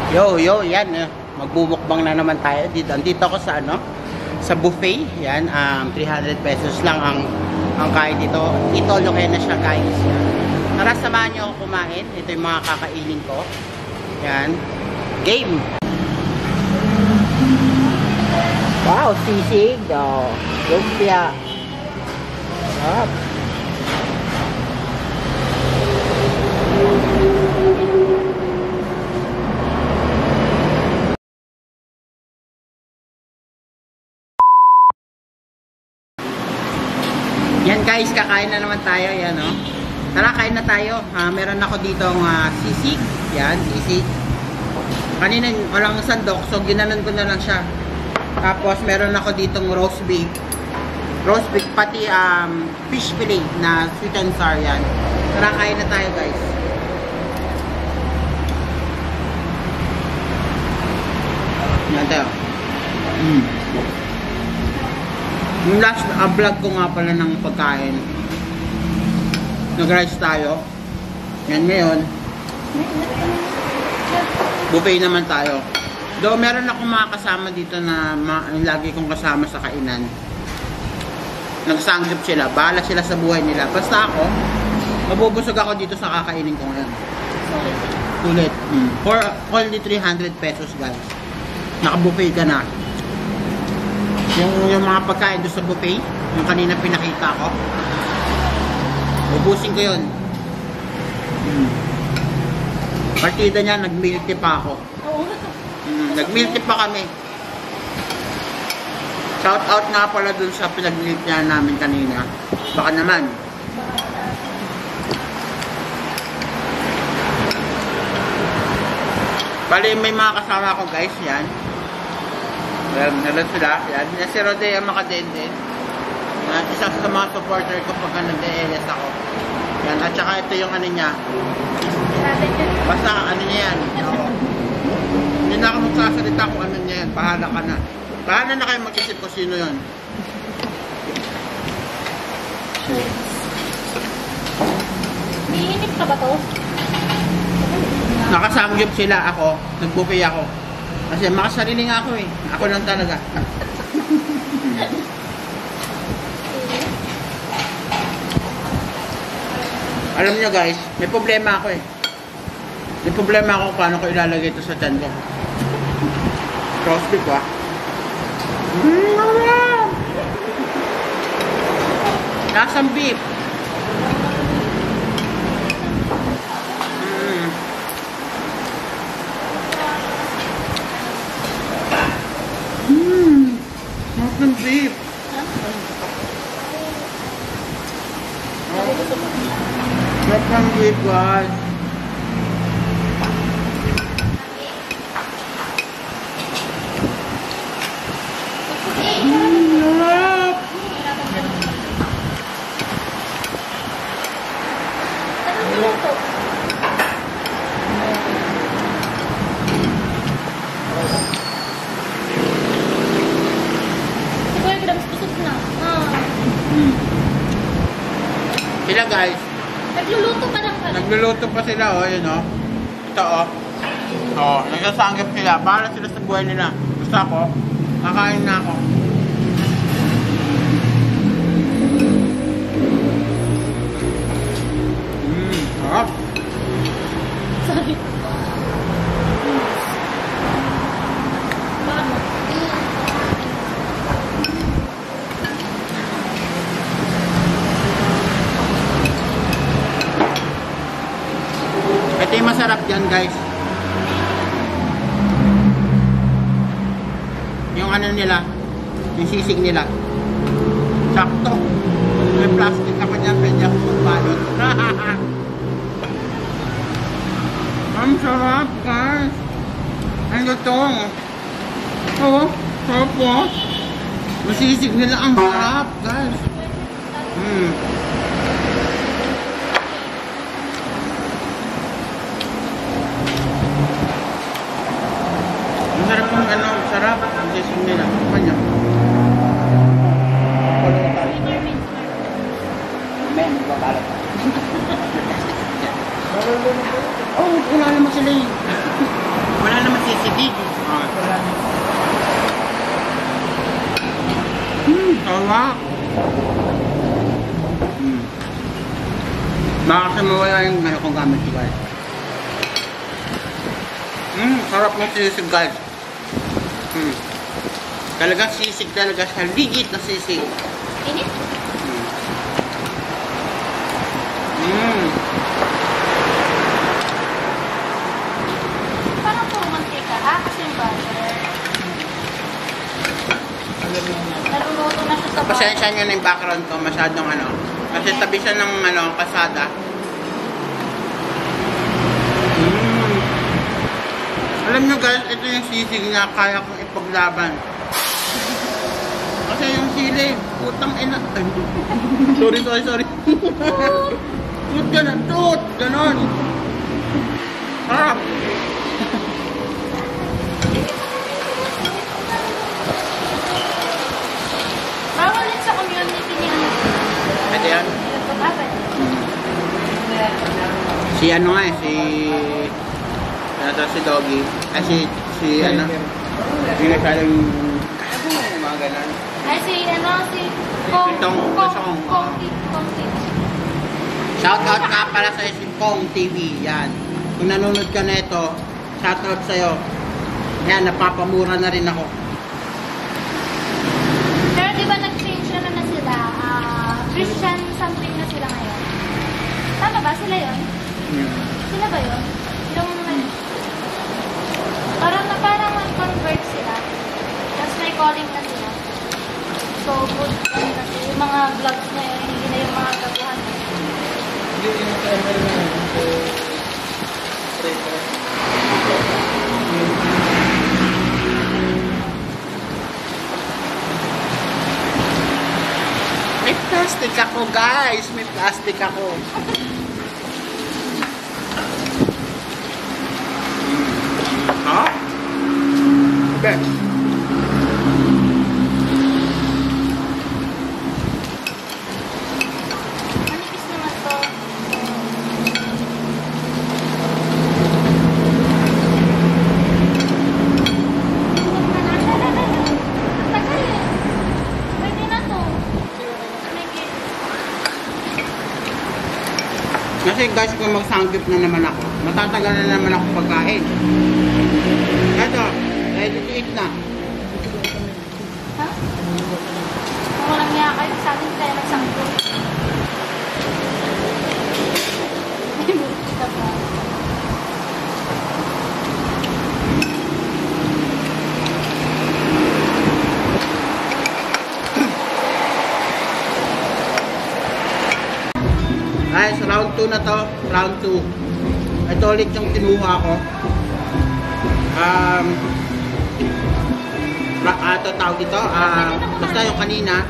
Yo, yan. Magbubukbang na naman tayo dito. Andito ako sa sa buffet. Yan, 300 pesos lang ang kain dito. Itolo kayo na siya, guys. Yan. Tara, samahan niyo ako kumain. Ito yung mga kakainin ko. Yan. Game. Wow, sisig. Oh, lumpia. Sarap. Yan guys, kakain na naman tayo. Yan Tara, kain na tayo. Meron ako ditong sisig. Yan, sisig. Kanina walang sandok, so ginanon ko na lang siya. Tapos meron ako ditong roast beef. Roast beef, pati fish fillet na sweet and sour. Yan. Tara, kain na tayo guys. Yan tayo. Yung last vlog ko nga pala ng pagkain, nag-rice tayo. Yan, ngayon buffet naman tayo. Though meron akong mga kasama dito na lagi kong kasama sa kainan. Nagsanggip sila, bahala sila sa buhay nila. Basta ako, mabubusog ako dito sa kakainin ko ngayon. Ulit. For only 300 pesos guys. Naka-buffet ka na. Yung mga pagkain doon sa buffet, yung kanina pinakita ko, ubusin ko yun. Partida niya, nag-milk tea pa ako. Nag-milk tea pa kami. Shout out nga pala dun sa pinag-milk niya namin kanina. Baka naman. Bali, may mga kasama ko guys, yan. Nalan sila, yan. Yan si Rodea Makadende. Isa sa mga supporter ko pagka nag-DLS ako. Yan, at saka ito yung niya. Basta niya yan. Hindi na ako magsasalita kung niya yan. Bahala ka na. Bahala na kayo mag-isip ko sino yun. Iinip ka ba to? Nakasangyop sila ako. Nag-buffet ako. Kasi makasarili nga ako eh. Ako lang talaga. Alam niyo guys, may problema ako eh. May problema ako paano ko ilalagay ito sa tiyan ko. Roast beef ah. Lasang beef. Lasang beef. Lasang beef guys. Sila guys. Nagluluto pa lang pala. Nagluluto pa sila yun Ito nagsasanggip sila. Bahala sila sa buhay nila. Basta ako, kakain na ako. Sarap. Sorry. Ito yung masarap dyan guys. Yung nila, yung sisig nila. Sakto. May plastic na pa dyan, pwede ako magbalot. Ang sarap guys. Ang lutong. Sarap po. Yung sisig nila, ang sarap guys. Sarap ng sarap ang sisig nila. Kanya. Men, babalot. Wala naman sila eh. Wala naman kasi mawala yung ano kong gamit ko guys. Sarap ng sisig guys. Talagang sisig talaga siya. Ligit na sisig. Init? Parang puro mantika. Kasi yung butter. Naluluto na siya sa butter. Pasensya nyo na yung background ko. Masyadong ano. Kasi tabi siya ng ano, kasada. Alam nyo guys, ito yung sisig na kaya kong ipaglaban. Kasi yung sili, putang ina. Sorry. Tut ganon, tut! Ganon. Sarap. Bawal din sa community niya. Pwede yan. Si ano nga eh, si Doggy. Si ano. Hindi na siya yung mga ganon. Ay, si Kong TV. Shoutout nga pala sa'yo si Kong TV. Yan. Kung nanonood ka na ito, shoutout sa'yo. Yan, napapamura na rin ako. Pero di ba nag-change na sila? Christian something na sila ngayon. Tama ba? Sila yun? Sila ba yun? Yung parang convert sila. Tapos may calling na sila. So, good kasi yung mga vlogs na yun, hindi na yung mga gabuhan. May plastic ako guys! May plastic ako. Ha? Bet. Manipis naman to. Tagal eh. Pwede na to. Kasi guys, kung magsanggip na naman ako, matatagal na naman ako pagkain. Ito, ready to eat na. Ha? Kung walang niya kayo, sa akin tayo nagsangko. Guys, round 2 na to. Round 2. Ito ulit yung kinuha ko. Ito tawag dito. Basta yung kanina.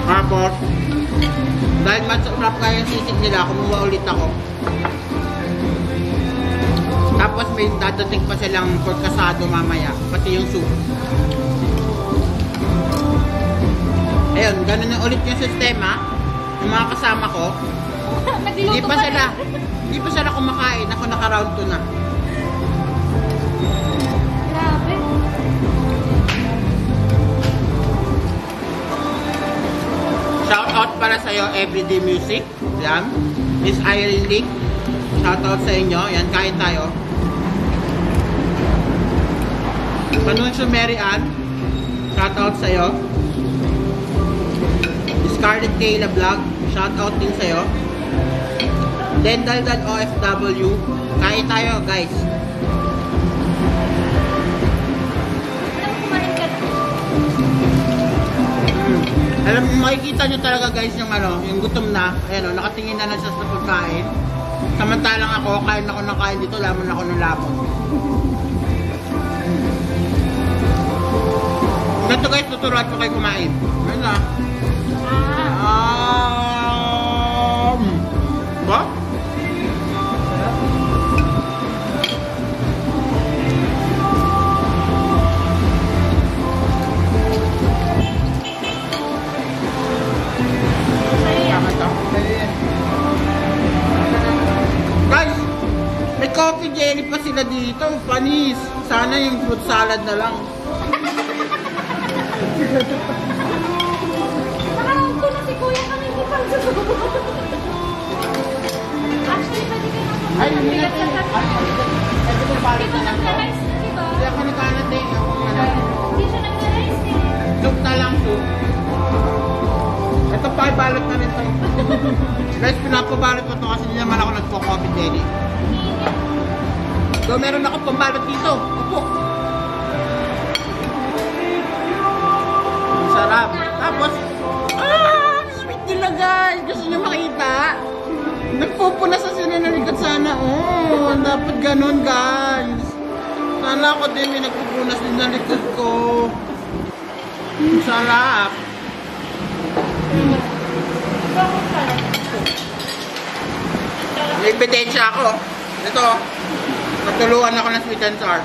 Tapos, dahil masarap kaya yung sisig nila, kumuha ulit ako. Tapos may dadating pa silang pork asado mamaya. Pati yung soup. Ayun, ganun na ulit yung sistema. Yung mga kasama ko. Hindi pa sila kumakain. Ako naka-round 2 na. Grabe. Shout out para sa'yo, Everyday Music. Yan. Miss Irene League. Shout out sa inyo. Yan, kain tayo. Panunsyo Mary Ann. Shout out sa'yo. Scarlett Kayla Vlog. Shout out din sa'yo. Dendaldan OFW. Kain tayo guys. Alam mo, makikita nyo talaga guys yung ano, yung gutom na. Ayan o, nakatingin na siya sa pagkain. Samantalang ako, kain ako ng kain dito, lamon ako ng lamon. Ganito guys, tuturuan ko kayo kumain. Ayun na. Ba? Guys, may coffee jelly pa sila dito. Panis. Sana yung fruit salad na lang. Nakaroon ko na si Kuya kami hindi pang susunod. Actually, pwede kayo nasa Ay, hindi bigat natin. sa Ay, pwede mo balik Di ba na lang to. nagka-rice na, di ba? Hindi ako nagkanating. Ako ano. Hindi siya nagka-rice eh. Soup na lang soup. Ito pa, balot na rin to. Guys, pinapabalot ko to kasi hindi naman ako nagpo-COVID din eh. So, meron ako pambalot dito. Opo. Ang sarap. Tapos, sweet nila guys. Gusto nyo makita? Nagpupunas sa sinanalikot sana. Oh, dapat ganun guys. Sana ako din may nagpupunas din sa likod ko. Ang sarap. May ebidensya ako. Ito, natuluan ako ng sweet and sour.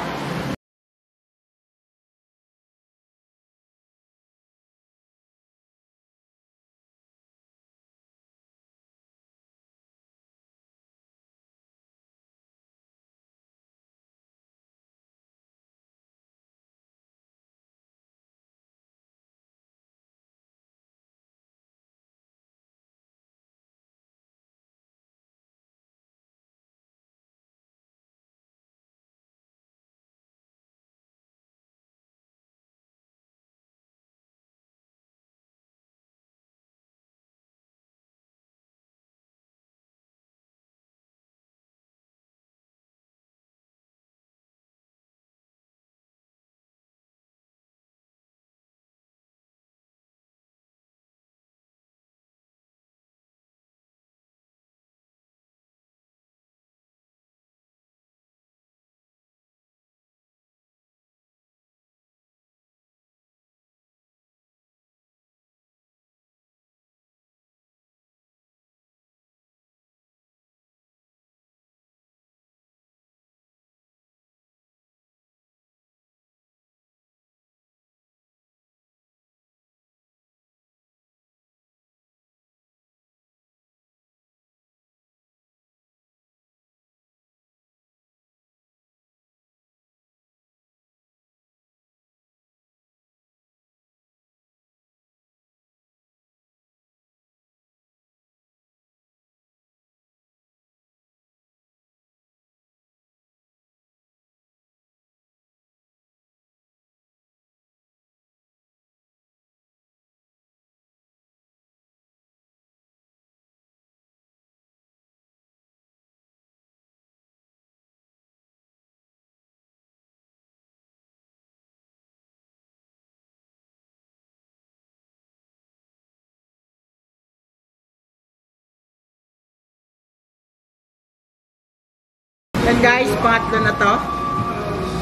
Yan guys, pangatlo na to.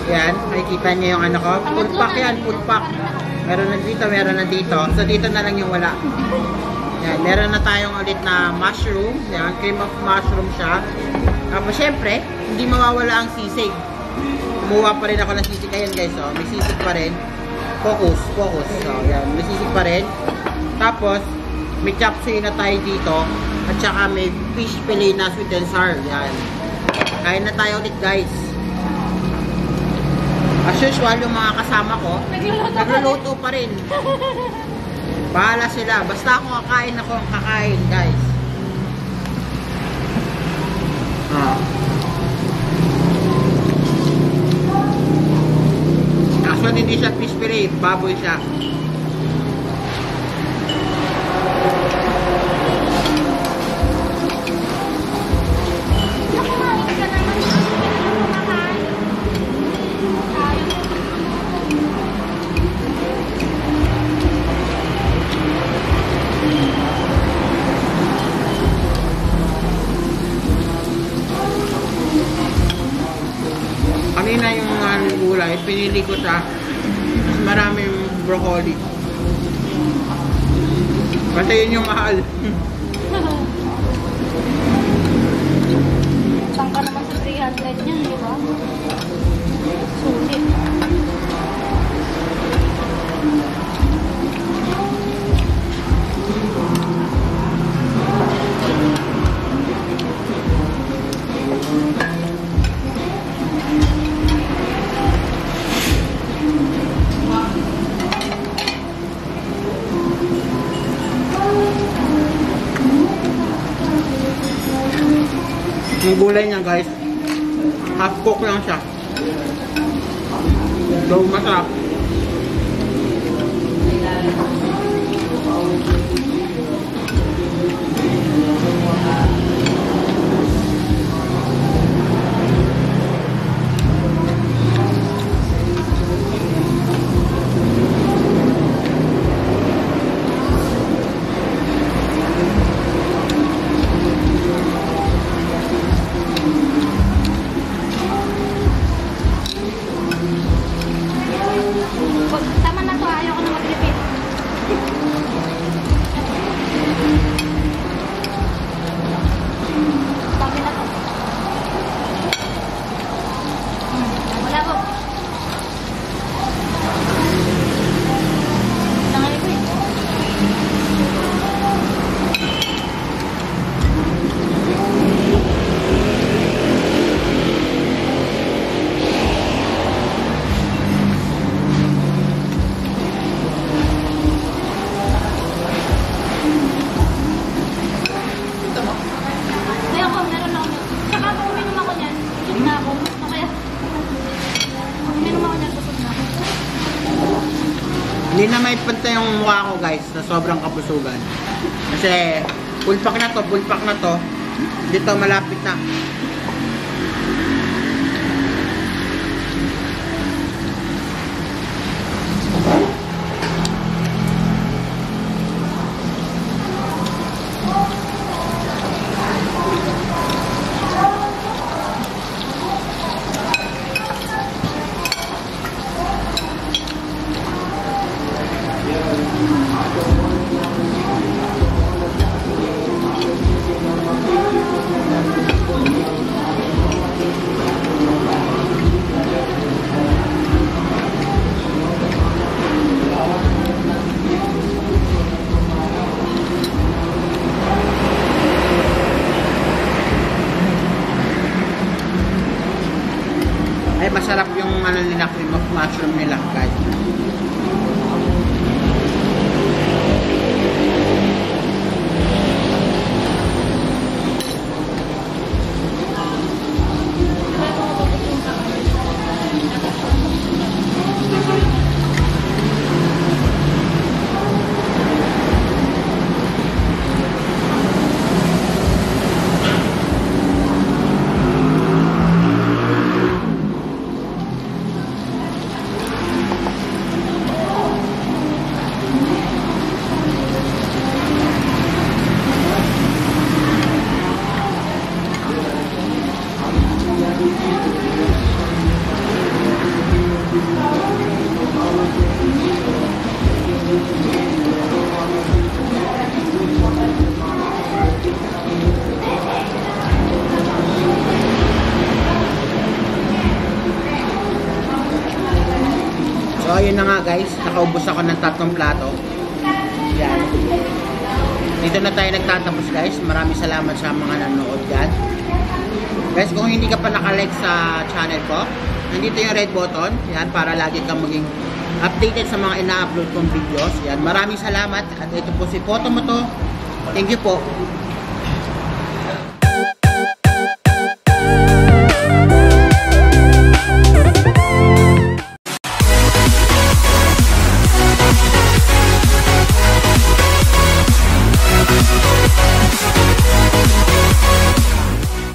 Yan, makikita niyo yung ano ko. Full pack yan, full pack. Meron na dito, meron na dito. So dito na lang yung wala. Yan, meron na tayong ulit na mushroom. Yan, cream of mushroom siya. Tapos syempre, hindi mawawala ang sisig. Kumuha pa rin ako ng sisig. Ayan guys, oh, may sisig pa rin. Focus. So yan, may sisig pa rin. Tapos, may chop suey na tayo dito. At saka may fish fillet na sweet and sour. Yan. Kain na tayo ulit guys. As usual, yung mga kasama ko, nagluluto pa rin. Bahala sila. Basta ako kakain, ako ang kakain guys. Actually, hindi siya fish fillet. Baboy siya. Kanina yung gulay, pinili ko siya. Mas maraming broccoli. Kasi yun yung mahal. Tangka naman sa 300 niyan, di ba? Sulit. Ang gulay niya guys, half cook lang siya. So masarap. Tama na to, ayaw ko na mag-repeat. Dami na to. Wala ko. Nangali ko eh. Kaya ako, meron ako. Saka kung uminom ako niyan, busog na ako. O kaya, kung uminom ako niyan, busog na ako. Hindi na may pantay yung mukha ko guys na sobrang kabusugan. Kasi full pack na to. Dito malapit na. Ay masarap yung ano nila, cream of mushroom nila guys. So ayun na nga guys, nakaubos ako ng 3 plato. Yan. Dito na tayo nagtatapos guys. Maraming salamat sa mga nanonood dyan. Guys, kung hindi ka pa nakalike sa channel ko, nandito yung red button. Yan, para lagi kang maging updated sa mga ina-upload kong videos. Yan, maraming salamat. At ito po si Photomoto. Thank you po.